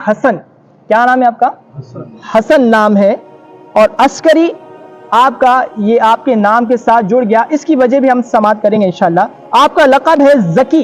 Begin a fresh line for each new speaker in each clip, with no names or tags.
حسن، کیا نام ہے آپ کا؟ حسن نام ہے، اور عسکری آپ کا یہ آپ کے نام کے ساتھ جڑ گیا، اس کی وجہ بھی ہم سماعت کریں گے انشاءاللہ۔ آپ کا لقب ہے ذکی،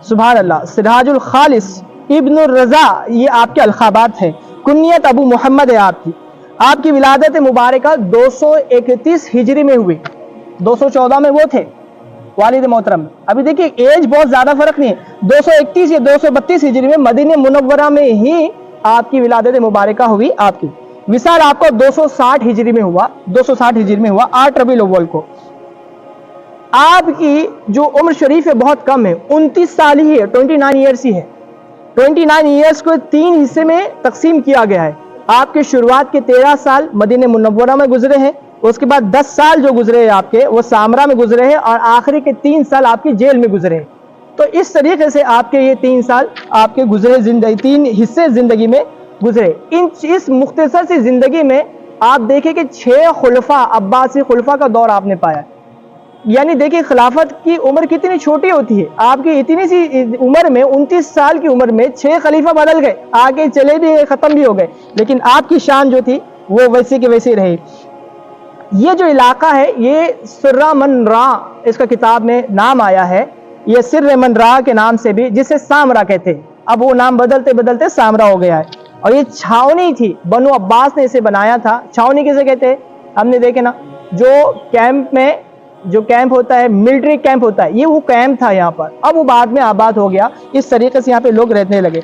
سبحان اللہ، سراج الخالص، ابن الرضا، یہ آپ کے القابات ہیں۔ کنیت ابو محمد ہے آپ کی ولادت مبارکہ 231 ہجری میں ہوئی، 214 میں وہ تھے والد محترم۔ ابھی دیکھیے ایج بہت زیادہ فرق نہیں ہے، 231 یا 232 ہجری میں مدینہ منورہ میں ہی آپ کی ولادت مبارکہ ہوئی۔ آپ کی وصال آپ کو 260 ہجری میں ہوا، 260 ہجری میں ہوا 8 ربیع الاول کو۔ آپ کی جو عمر شریف ہے بہت کم ہے، 29 سال ہی ہے، 29 ایئرس ہی ہے۔ 29 ایئرس کو 3 حصے میں تقسیم کیا گیا ہے۔ آپ کے شروعات کے 13 سال مدینہ منورہ میں گزرے ہیں، اس کے بعد 10 سال جو گزرے ہیں آپ کے وہ سامرا میں گزرے ہیں، اور آخری کے 3 سال آپ کی جیل میں گزرے ہیں۔ تو اس طریقے سے آپ کے یہ 3 سال آپ کے گزرے زندگی، 3 حصے زندگی میں گزرے۔ اس مختصر سی زندگی میں آپ دیکھیں کہ 6 خلفاء، عباسی خلفاء کا دور آپ نے پایا۔ یعنی دیکھیں خلافت کی عمر کتنی چھوٹی ہوتی ہے، آپ کی اتنی سی عمر میں 29 سال کی عمر میں 6 خلیفہ بدل گئے، آگے چلے بھی گئے، ختم بھی ہو گئے، لیکن آپ کی شان جو تھی وہ ویسی کی ویسی رہی۔ یہ جو علاقہ ہے یہ سر من را، اس کا کتاب میں نام آیا ہے، یہ سر من را کے نام سے بھی، جسے سامرا کہتے ہیں، اب وہ نام بدلتے بدلتے سامرا ہو گیا ہے۔ اور یہ چھاونی تھی، بنو عباس نے اسے بنایا تھا۔ چھاونی کسے کہتے ہیں؟ ہم نے دیکھے نا، جو کیمپ میں جو کیمپ ہوتا ہے، ملٹری کیمپ ہوتا ہے، یہ وہ کیمپ تھا یہاں پر، اب وہ بعد میں آباد ہو گیا۔ اس طریقے سے یہاں پہ لوگ رہنے لگے۔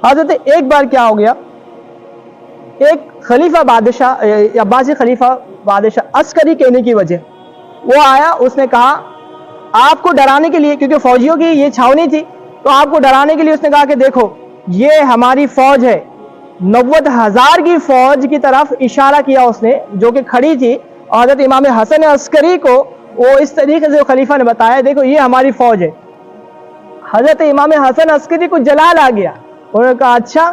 حضرت ایک بار کیا ہو گیا، ایک خلیفہ بادشاہ، عباسی خلیفہ بادشاہ عسکری کہنے کی وجہ وہ آیا، اس نے کہا آپ کو ڈرانے کے لیے، کیونکہ فوجیوں کی یہ چھاونی تھی، تو آپ کو ڈرانے کے لیے اس نے کہا کہ دیکھو یہ ہماری فوج ہے، 90,000 کی فوج کی طرف اشارہ کیا اس نے جو کہ کھڑی تھی، اور حضرت امام حسن عسکری کو وہ اس طریقے سے خلیفہ نے بتایا دیکھو یہ ہماری فوج ہے۔ حضرت امام حسن عسکری کو جلال آ گیا، انہوں نے کہا اچھا،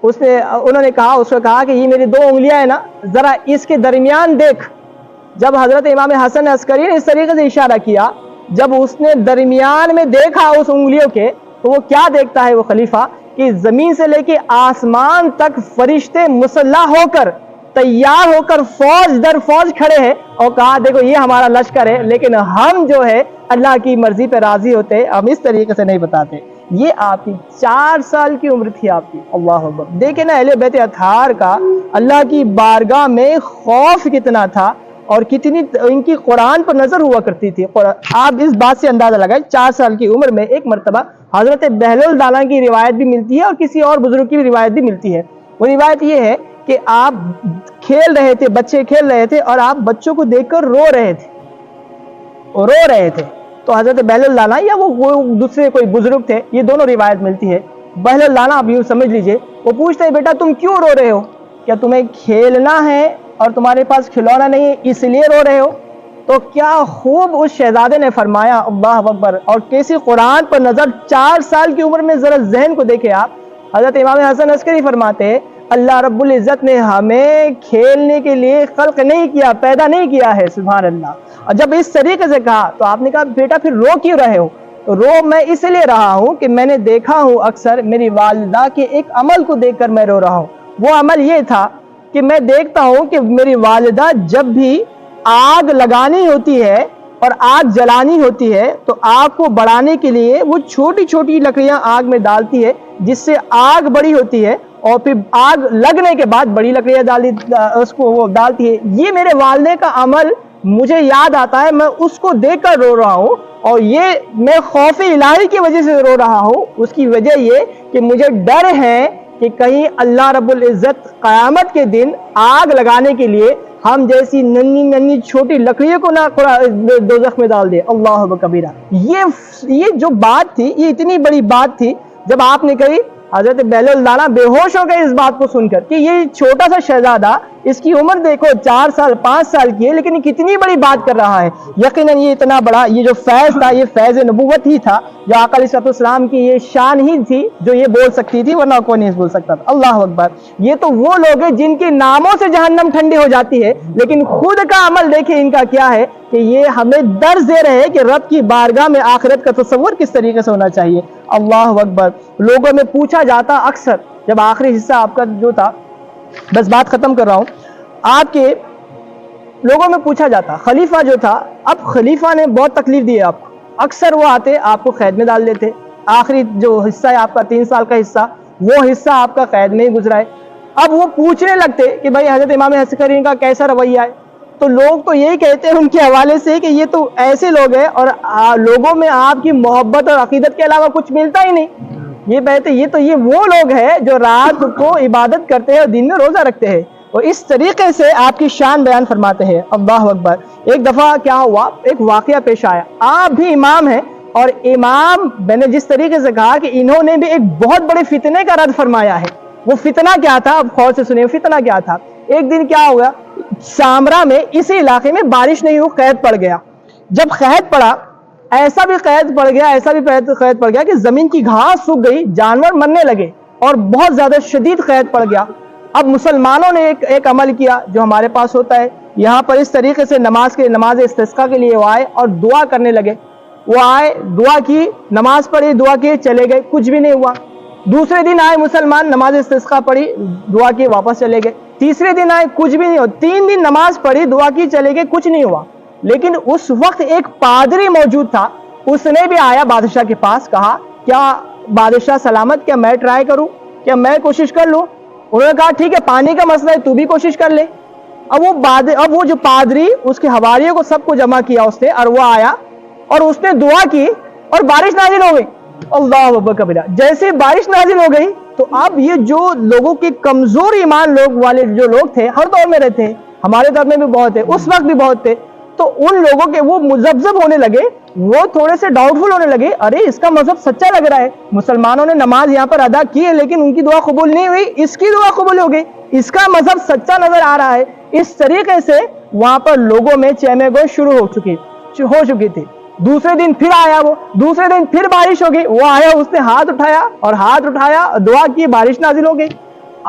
اس نے کہا کہ یہ میری 2 انگلیاں ہیں نا، ذرا اس کے درمیان دیکھ۔ جب حضرت امام حسن عسکری نے اس طریقے سے اشارہ کیا، جب اس نے درمیان میں دیکھا اس انگلیوں کے، تو وہ کیا دیکھتا ہے وہ خلیفہ کہ زمین سے لے کے آسمان تک فرشتے مسلح ہو کر، تیار ہو کر، فوج در فوج کھڑے ہیں، اور کہا دیکھو یہ ہمارا لشکر ہے، لیکن ہم جو ہے اللہ کی مرضی پہ راضی ہوتے، ہم اس طریقے سے نہیں بتاتے۔ یہ آپ کی 4 سال کی عمر تھی آپ کی، اللہ اکبر۔ دیکھیں نا اہل بیت اطہار کا اللہ کی بارگاہ میں خوف کتنا تھا، اور کتنی ان کی قرآن پر نظر ہوا کرتی تھی۔ آپ اس بات سے اندازہ لگائیں، 4 سال کی عمر میں ایک مرتبہ حضرت بہلول دانا کی روایت بھی ملتی ہے، اور کسی اور بزرگ کی بھی روایت بھی ملتی ہے۔ وہ روایت یہ ہے کہ آپ کھیل رہے تھے، بچے کھیل رہے تھے، اور آپ بچوں کو دیکھ کر رو رہے تھے، تو حضرت بہلول دانا یا وہ دوسرے کوئی بزرگ تھے، یہ دونوں روایت ملتی ہے۔ بہلول دانا آپ یوں سمجھ لیجئے، وہ پوچھتے ہیں بیٹا تم کیوں رو رہے ہو؟ کیا تمہیں کھیلنا ہے اور تمہارے پاس کھلونا نہیں ہے اس لیے رو رہے ہو؟ تو کیا خوب اس شہزادے نے فرمایا، اللہ اکبر، اور کیسی قرآن پر نظر، 4 سال کی عمر میں ذرا ذہن کو دیکھیں آپ۔ حضرت امام حسن عسکری فرماتے اللہ رب العزت نے ہمیں کھیلنے کے لیے خلق نہیں کیا، پیدا نہیں کیا ہے، سبحان اللہ۔ اور جب اس طریقے سے کہا تو آپ نے کہا بیٹا پھر رو کیوں رہے ہو؟ تو رو میں اس لیے رہا ہوں کہ میں نے دیکھا ہوں اکثر میری والدہ کے ایک عمل کو دیکھ کر میں رو رہا ہوں۔ وہ عمل یہ تھا کہ میں دیکھتا ہوں کہ میری والدہ جب بھی آگ لگانی ہوتی ہے اور آگ جلانی ہوتی ہے تو آگ کو بڑھانے کے لیے وہ چھوٹی چھوٹی لکڑیاں آگ میں ڈالتی ہے، جس سے آگ بڑی ہوتی ہے، اور پھر آگ لگنے کے بعد بڑی لکڑیاں اس کو وہ ڈالتی ہے۔ یہ میرے والدے کا عمل مجھے یاد آتا ہے، میں اس کو دیکھ کر رو رہا ہوں، اور یہ میں خوف الہی کی وجہ سے رو رہا ہوں۔ اس کی وجہ یہ کہ مجھے ڈر ہے کہ کہیں اللہ رب العزت قیامت کے دن آگ لگانے کے لیے ہم جیسی ننھی ننھی چھوٹی لکڑیوں کو نہ دوزخ میں ڈال دے، اللہ کبیرہ۔ یہ جو بات تھی، یہ اتنی بڑی بات تھی، جب آپ نے کہی حضرت بہلول دانا بے ہوش ہو گئے اس بات کو سن کر کہ یہ چھوٹا سا شہزادہ اس کی عمر دیکھو 4 سال 5 سال کی ہے، لیکن یہ کتنی بڑی بات کر رہا ہے. یقیناً یہ اتنا بڑا یہ جو فیض تھا، یہ فیض نبوت ہی تھا، جو آقا علیہ السلام کی یہ شان ہی تھی جو یہ بول سکتی تھی، ورنہ کوئی نہیں بول سکتا تھا. اللہ اکبر. یہ تو وہ لوگ ہیں جن کے ناموں سے جہنم ٹھنڈی ہو جاتی ہے، لیکن خود کا عمل دیکھیں ان کا کیا ہے کہ یہ ہمیں درس دے رہے ہیں کہ رب کی بارگاہ میں آخرت کا تصور کس طریقے سے ہونا چاہیے. اللہ اکبر. لوگوں میں پوچھا جاتا اکثر، جب آخری حصہ آپ کا جو تھا، بس بات ختم کر رہا ہوں، آپ کے لوگوں میں پوچھا جاتا خلیفہ جو تھا، اب خلیفہ نے بہت تکلیف دی ہے آپ کو، اکثر وہ آتے آپ کو قید میں ڈال دیتے. آخری جو حصہ ہے آپ کا 3 سال کا حصہ، وہ حصہ آپ کا قید میں ہی گزرا ہے. اب وہ پوچھنے لگتے کہ بھائی حضرت امام عسکری کا کیسا رویہ ہے، تو لوگ تو یہی کہتے ہیں ان کے حوالے سے کہ یہ تو ایسے لوگ ہیں اور لوگوں میں آپ کی محبت اور عقیدت کے علاوہ کچھ ملتا ہی نہیں. یہ کہتے یہ وہ لوگ ہیں جو رات کو عبادت کرتے ہیں اور دن میں روزہ رکھتے ہیں، اور اس طریقے سے آپ کی شان بیان فرماتے ہیں. اللہ اکبر. ایک دفعہ کیا ہوا، ایک واقعہ پیش آیا. آپ بھی امام ہیں، اور امام میں نے جس طریقے سے کہا کہ انہوں نے بھی ایک بہت بڑے فتنے کا رد فرمایا ہے. وہ فتنہ کیا تھا، اب غور سے سنیے فتنہ کیا تھا. ایک دن کیا ہوگا، سامرا میں اسی علاقے میں بارش نہیں ہوئی، قید پڑ گیا. جب قید پڑا، ایسا بھی قید پڑ گیا کہ زمین کی گھاس سوکھ گئی، جانور مرنے لگے اور بہت زیادہ شدید قید پڑ گیا. اب مسلمانوں نے ایک عمل کیا جو ہمارے پاس ہوتا ہے یہاں پر، اس طریقے سے نماز استسقاء کے لیے وہ آئے اور دعا کرنے لگے. وہ آئے، دعا کی، نماز پڑھی، دعا کی، چلے گئے، کچھ بھی نہیں ہوا. دوسرے دن آئے مسلمان، نماز استسقاء پڑھی، دعا کی، واپس چلے گئے. تیسرے دن آئے، کچھ بھی نہیں ہوا. 3 دن نماز پڑھی، دعا کی، چلے گئے، کچھ نہیں ہوا. لیکن اس وقت ایک پادری موجود تھا، اس نے بھی آیا بادشاہ کے پاس، کہا کیا بادشاہ سلامت، کیا میں ٹرائی کروں، کیا میں کوشش کر لوں. انہوں نے کہا ٹھیک ہے، پانی کا مسئلہ ہے، تو بھی کوشش کر لے. اب وہ جو پادری، اس کے حواریوں کو سب کو جمع کیا اس نے، اور وہ آیا اور اس نے دعا کی اور بارش نازل ہو گئی. اللہ اکبر کبیرہ. جیسے بارش نازل ہو گئی تو اب یہ جو لوگوں کے کمزور ایمان والے جو لوگ تھے، ہر دور میں رہتے ہیں، ہمارے دور میں بھی بہت تھے، اس وقت بھی بہت تھے، تو ان لوگوں کے وہ مذبذب ہونے لگے، وہ تھوڑے سے ڈاؤٹ فل ہونے لگے. ارے اس کا مذہب سچا لگ رہا ہے، مسلمانوں نے نماز یہاں پر ادا کی ہے لیکن ان کی دعا قبول نہیں ہوئی، اس کی دعا قبول ہو گئی، اس کا مذہب سچا نظر آ رہا ہے. اس طریقے سے وہاں پر لوگوں میں چہمے گوئی شروع ہو چکی تھی. دوسرے دن پھر آیا، وہ دوسرے دن پھر بارش ہو گئی. وہ آیا، اس نے ہاتھ اٹھایا، دعا کی، بارش نازل ہو گئی.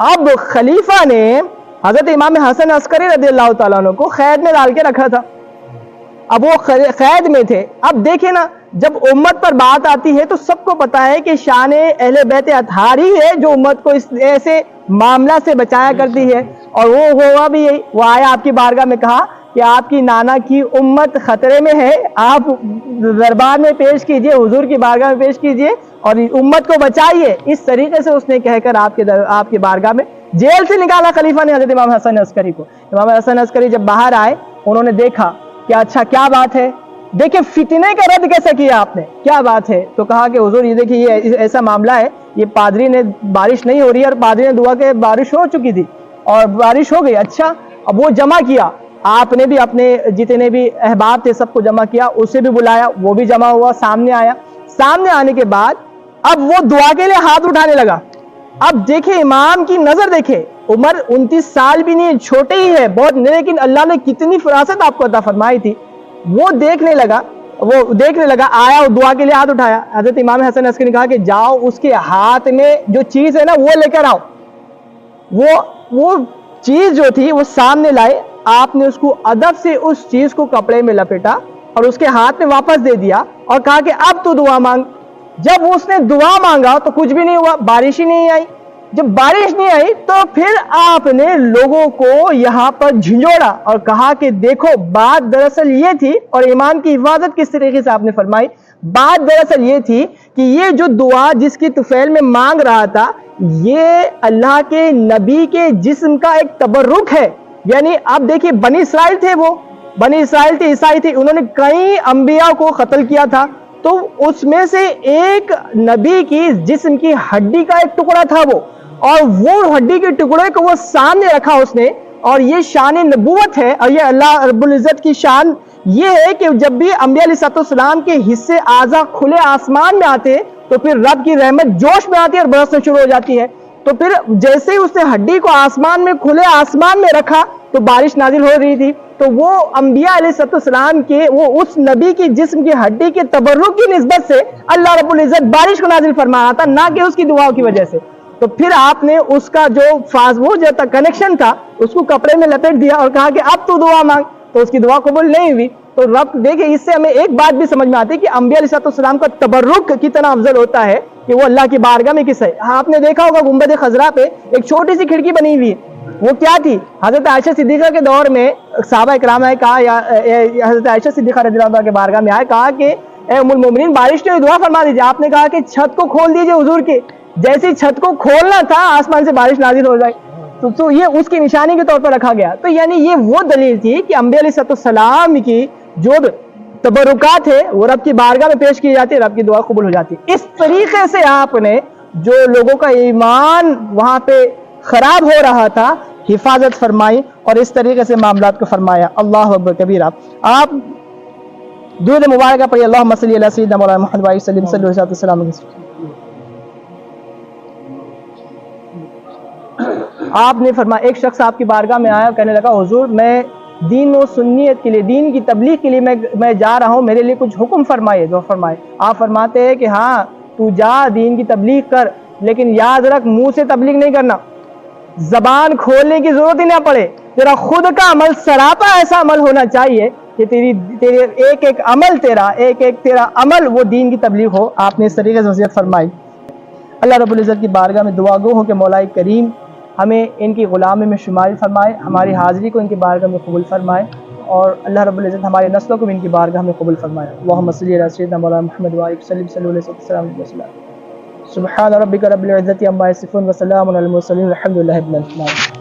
اب خلیفہ نے حضرت امام حسن عسکری رضی اللہ تعالیٰ عنہ کو قید میں ڈال کے رکھا تھا. اب وہ قید میں تھے. اب دیکھیں نا، جب امت پر بات آتی ہے تو سب کو پتا ہے کہ شان اہل بیت اطہار ہی ہے جو امت کو اس ایسے معاملہ سے بچایا کرتی ہے. اور وہ ہوا بھی یہی. وہ آیا آپ کی بارگاہ میں، کہا کہ آپ کی نانا کی امت خطرے میں ہے، آپ دربار میں پیش کیجئے، حضور کی بارگاہ میں پیش کیجئے اور امت کو بچائیے. اس طریقے سے اس نے کہہ کر آپ کی بارگاہ میں جیل سے نکالا خلیفہ نے حضرت امام حسن عسکری کو. امام حسن عسکری جب باہر آئے، انہوں نے دیکھا کہ اچھا کیا بات ہے، دیکھیں فتنے کا رد کیسا کیا آپ نے، کیا بات ہے. تو کہا کہ حضور یہ دیکھیں، یہ ایسا معاملہ ہے، یہ پادری نے بارش نہیں ہو رہی ہے اور پادری نے دعا کہ بارش ہو چکی تھی اور بارش ہو گئی. اچھا، اب وہ جمع کیا، آپ نے بھی اپنے جتنے بھی احباب تھے سب کو جمع کیا، اسے بھی بلایا، وہ بھی جمع ہوا، سامنے آیا. سامنے آنے کے بعد اب وہ دعا کے لیے ہاتھ اٹھانے لگا. اب دیکھیں امام کی نظر، دیکھیں عمر 29 سال بھی نہیں، چھوٹے ہی ہے بہت، لیکن اللہ نے کتنی فراست آپ کو عطا فرمائی تھی. وہ دیکھنے لگا، آیا اور دعا کے لیے ہاتھ اٹھایا. حضرت امام حسن عسکری نے کہا کہ جاؤ اس کے ہاتھ میں جو چیز ہے نا وہ لے کر آؤ. وہ چیز جو تھی وہ سامنے لائے. آپ نے اس کو ادب سے اس چیز کو کپڑے میں لپیٹا اور اس کے ہاتھ میں واپس دے دیا اور کہا کہ اب تو دعا مانگ. جب اس نے دعا مانگا تو کچھ بھی نہیں ہوا، بارش ہی نہیں آئی. جب بارش نہیں آئی تو پھر آپ نے لوگوں کو یہاں پر جھنجھوڑا اور کہا کہ دیکھو بات دراصل یہ تھی، اور ایمان کی حفاظت کس طریقے سے آپ نے فرمائی. بات دراصل یہ تھی کہ یہ جو دعا جس کی طفیل میں مانگ رہا تھا، یہ اللہ کے نبی کے جسم کا ایک تبرک ہے. یعنی آپ دیکھیں بنی اسرائیل تھے، وہ بنی اسرائیل تھے، عیسائی تھے، انہوں نے کئی انبیاء کو قتل کیا تھا، تو اس میں سے ایک نبی کی جسم کی ہڈی کا ایک ٹکڑا تھا وہ، اور وہ ہڈی کے ٹکڑے کو وہ سامنے رکھا اس نے. اور یہ شان نبوت ہے، اور یہ اللہ رب العزت کی شان یہ ہے کہ جب بھی انبیاء علیہ السلام کے حصے اعضا کھلے آسمان میں آتے تو پھر رب کی رحمت جوش میں آتی ہے اور برسنا شروع ہو جاتی ہے. تو پھر جیسے ہی اس نے ہڈی کو آسمان میں کھلے آسمان میں رکھا تو بارش نازل ہو رہی تھی. تو وہ انبیاء علیہ السلام کے وہ اس نبی کی جسم کی ہڈی کے تبرک کی نسبت سے اللہ رب العزت بارش کو نازل فرما رہا تھا, نہ کہ اس کی دعاؤں کی وجہ سے. تو پھر آپ نے اس کا جو وہ جو کنیکشن تھا اس کو کپڑے میں لپیٹ دیا اور کہا کہ اب تو دعا مانگ, تو اس کی دعا قبول نہیں ہوئی. تو رب دیکھیں اس سے ہمیں ایک بات بھی سمجھ میں آتی ہے کہ انبیاء علیہ السلام کا تبرک کتنا افضل ہوتا ہے کہ وہ اللہ کی بارگاہ میں کس ہے. آپ نے دیکھا ہوگا گنبد خضرا پہ ایک چھوٹی سی کھڑکی بنی ہوئی ہے, وہ کیا تھی؟ حضرت عائشہ صدیقہ کے دور میں صحابہ اکرام نے کہا, یا حضرت عائشہ صدیقہ رضی اللہ عنہا کے بارگاہ میں آئے, کہا کہ اے ام المومنین بارش کے لیے دعا فرما دیجیے. آپ نے کہا کہ چھت کو کھول دیجیے حضور کے, جیسی چھت کو کھولنا تھا آسمان سے بارش نازل ہو جائے. تو یہ اس کی نشانی کے طور پر رکھا گیا. تو یعنی یہ وہ دلیل تھی کہ انبیاء علیہ السلام کی جو تبرکات ہے وہ رب کی بارگاہ میں پیش کی جاتی ہے, رب کی دعا قبول ہو جاتی ہے. اس طریقے سے آپ نے جو لوگوں کا ایمان وہاں پہ خراب ہو رہا تھا حفاظت فرمائی اور اس طریقے سے معاملات کو فرمایا. اللہ اکبر کبیرہ. آپ درود مبارکہ پڑھیے, اللہم صلی علی سیدنا مولانا محمد وعلیہ وسلم صلی اللہ علیہ وسلم. آپ نے فرمایا, ایک شخص آپ کی بارگاہ میں آیا, کہنے لگا حضور میں دین و سنیت کے لیے, دین کی تبلیغ کے لیے میں جا رہا ہوں, میرے لیے کچھ حکم فرمائے. جو فرمائے, آپ فرماتے ہیں کہ ہاں تو جا دین کی تبلیغ کر, لیکن یاد رکھ منہ سے تبلیغ نہیں کرنا, زبان کھولنے کی ضرورت ہی نہ پڑے. تیرا خود کا عمل سراپا ایسا عمل ہونا چاہیے کہ تیرے ایک عمل تیرا عمل وہ دین کی تبلیغ ہو. آپ نے اس طریقے سے وصیت فرمائی. اللہ رب العزت کی بارگاہ میں دعا گو ہو کہ مولا کریم ہمیں ان کی غلامی میں شمار فرمائے, ہماری حاضری کو ان کی بارگاہ میں قبول فرمائے, اور اللہ رب العزت ہماری نسلوں کو بھی ان کی بارگاہ میں قبول فرمائے. اللہم صلی علی سیدنا مولانا محمد وعلیہ وسلم صلی اللہ علیہ وسلم. سبحان ربک رب العزت عما یصفون وسلام علی المرسلین والحمد للہ رب العالمین.